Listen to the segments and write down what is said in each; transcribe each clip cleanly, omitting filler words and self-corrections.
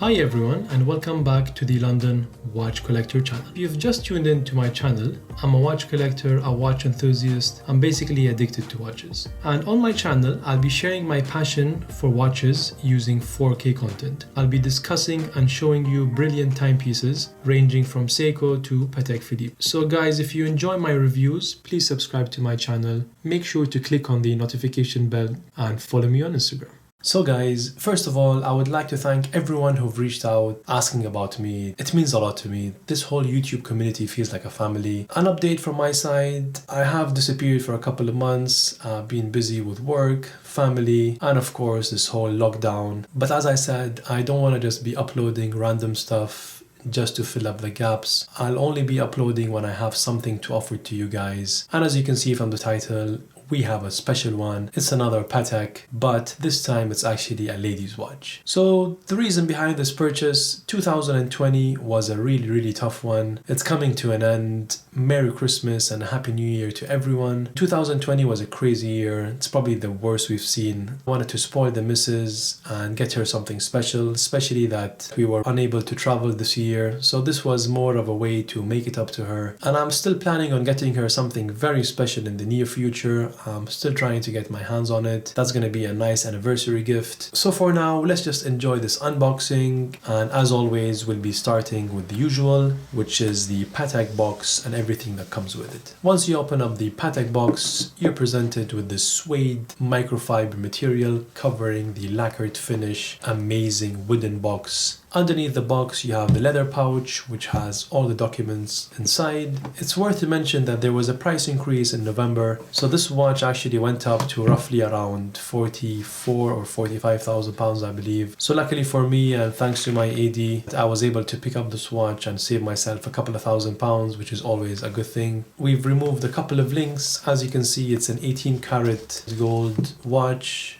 Hi everyone and welcome back to the London Watch Collector channel. If you've just tuned in to my channel, I'm a watch collector, a watch enthusiast. I'm basically addicted to watches. And on my channel, I'll be sharing my passion for watches using 4K content. I'll be discussing and showing you brilliant timepieces ranging from Seiko to Patek Philippe. So guys, if you enjoy my reviews, please subscribe to my channel. Make sure to click on the notification bell and follow me on Instagram. So guys, first of all, I would like to thank everyone who've reached out asking about me. It means a lot to me. This whole YouTube community feels like a family. An update from my side, I have disappeared for a couple of months, been busy with work, family, and of course this whole lockdown. But as I said, I don't want to just be uploading random stuff just to fill up the gaps. I'll only be uploading when I have something to offer to you guys. And as you can see from the title, we have a special one. It's another Patek, but this time it's actually a lady's watch. So the reason behind this purchase, 2020 was a really tough one. It's coming to an end. Merry Christmas and Happy New Year to everyone. 2020 was a crazy year. It's probably the worst we've seen. I wanted to spoil the missus and get her something special, especially that we were unable to travel this year. So this was more of a way to make it up to her. And I'm still planning on getting her something very special in the near future. I'm still trying to get my hands on it. That's going to be a nice anniversary gift. So for now, let's just enjoy this unboxing. And as always, we'll be starting with the usual, which is the Patek box and everything that comes with it. Once you open up the Patek box, you're presented with this suede microfiber material covering the lacquered finish, amazing wooden box. Underneath the box, you have the leather pouch, which has all the documents inside. It's worth to mention that there was a price increase in November. So this watch actually went up to roughly around 44 or 45,000 pounds, I believe. So luckily for me, and thanks to my AD, I was able to pick up this watch and save myself a couple of £1,000, which is always a good thing. We've removed a couple of links. As you can see, it's an 18 karat gold watch.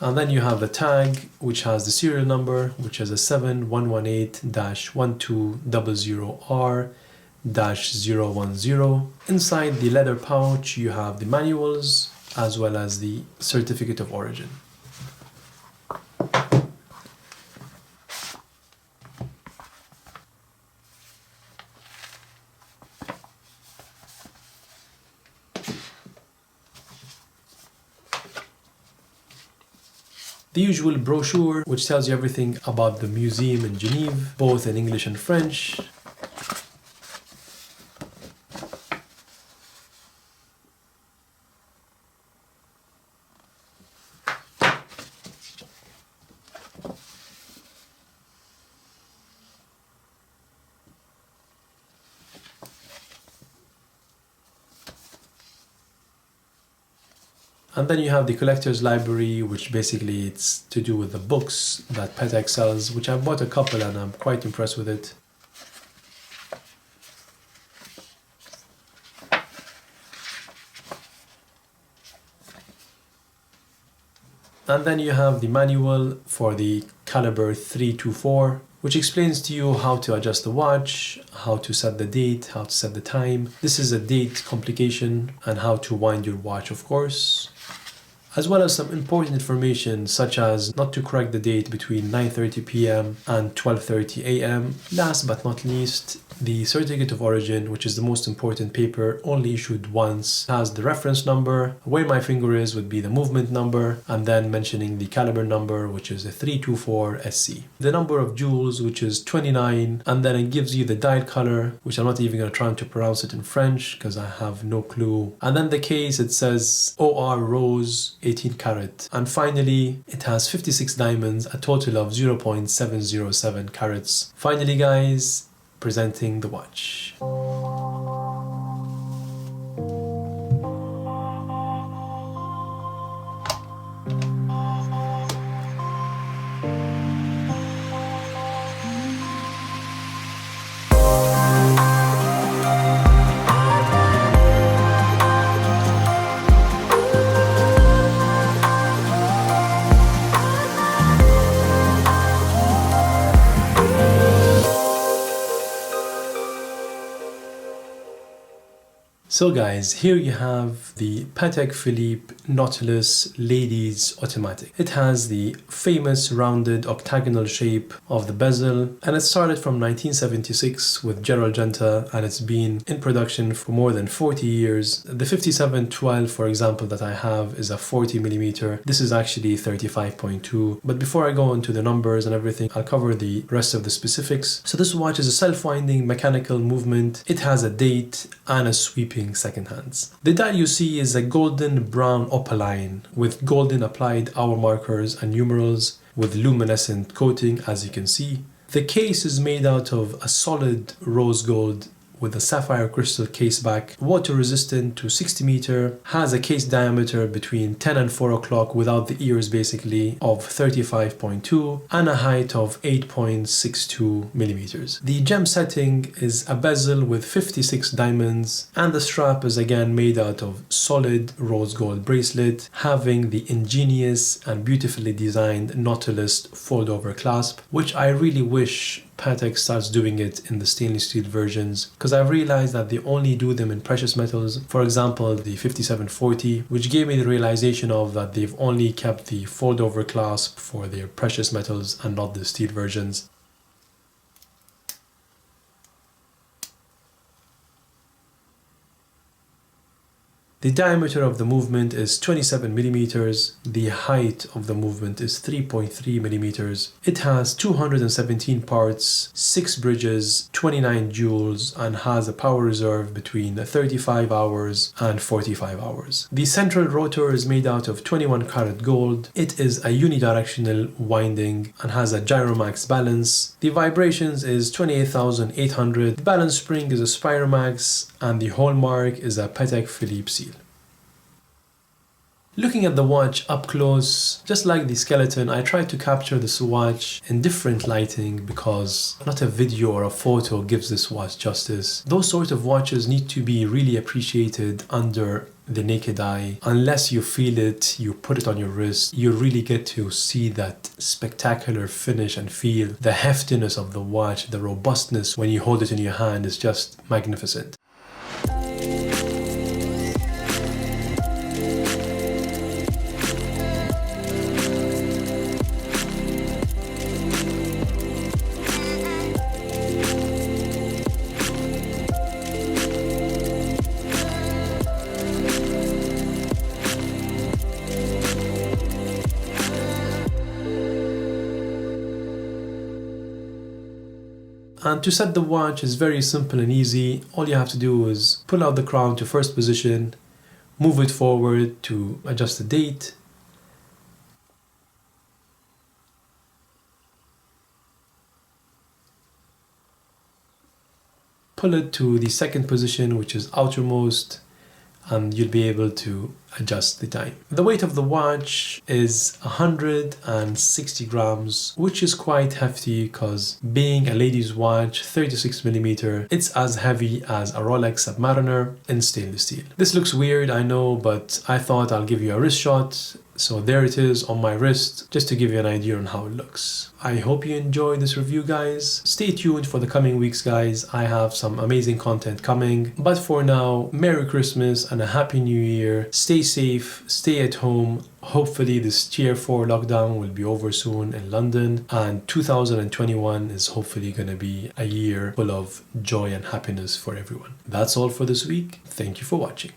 And then you have the tag, which has the serial number, which is a 7118-1200R-010. Inside the leather pouch, you have the manuals as well as the certificate of origin. The usual brochure, which tells you everything about the museum in Geneva, both in English and French. And then you have the collector's library, which basically it's to do with the books that Patek sells, which I bought a couple and I'm quite impressed with it. And then you have the manual for the caliber 324, which explains to you how to adjust the watch, how to set the date, how to set the time. This is a date complication and how to wind your watch, of course. As well as some important information such as not to correct the date between 9:30 p.m. and 12:30 a.m. Last but not least, the certificate of origin, which is the most important paper, only issued once, has the reference number. Where my finger is would be the movement number, and then mentioning the caliber number, which is a 324 SC. The number of jewels, which is 29, and then it gives you the dial color, which I'm not even going to try to pronounce it in French because I have no clue. And then the case, it says OR Rose 18 karat. And finally, it has 56 diamonds, a total of 0.707 carats. Finally, guys, presenting the watch. So guys, here you have the Patek Philippe Nautilus Ladies Automatic. It has the famous rounded octagonal shape of the bezel, and it started from 1976 with Gerald Genta, and it's been in production for more than 40 years. The 5712, for example, that I have is a 40mm. This is actually 35.2. But before I go into the numbers and everything, I'll cover the rest of the specifics. So this watch is a self-winding mechanical movement. It has a date and a sweeping second hands. The dial you see is a golden brown opaline with golden applied hour markers and numerals with luminescent coating, as you can see. The case is made out of a solid rose gold with a sapphire crystal case back, water resistant to 60 meter, has a case diameter between 10 and 4 o'clock without the ears basically of 35.2 and a height of 8.62 millimeters. The gem setting is a bezel with 56 diamonds, and the strap is again made out of solid rose gold bracelet, having the ingenious and beautifully designed Nautilus fold over clasp, which I really wish Patek starts doing it in the stainless steel versions, because I've realized that they only do them in precious metals. For example, the 5740, which gave me the realization of that they've only kept the fold over clasp for their precious metals and not the steel versions. The diameter of the movement is 27 millimeters. The height of the movement is 3.3 millimeters. It has 217 parts, 6 bridges, 29 jewels, and has a power reserve between 35 hours and 45 hours. The central rotor is made out of 21 karat gold. It is a unidirectional winding and has a gyromax balance. The vibrations is 28,800. The balance spring is a Spiromax, and the hallmark is a Patek Philippe seal. Looking at the watch up close, just like the skeleton, I tried to capture this watch in different lighting because not a video or a photo gives this watch justice. Those sort of watches need to be really appreciated under the naked eye. Unless you feel it, you put it on your wrist, you really get to see that spectacular finish and feel the heftiness of the watch. The robustness when you hold it in your hand is just magnificent. And to set the watch is very simple and easy. All you have to do is pull out the crown to first position, move it forward to adjust the date, pull it to the second position, which is outermost, and you'll be able to adjust the time. The weight of the watch is 160 grams, which is quite hefty because being a lady's watch, 36mm, it's as heavy as a Rolex Submariner in stainless steel. This looks weird, I know, but I thought I'll give you a wrist shot. So there it is on my wrist, just to give you an idea on how it looks. I hope you enjoyed this review, guys. Stay tuned for the coming weeks, guys. I have some amazing content coming. But for now, Merry Christmas and a Happy New Year. Stay safe, stay at home. Hopefully this Tier 4 lockdown will be over soon in London, and 2021 is hopefully going to be a year full of joy and happiness for everyone. That's all for this week. Thank you for watching.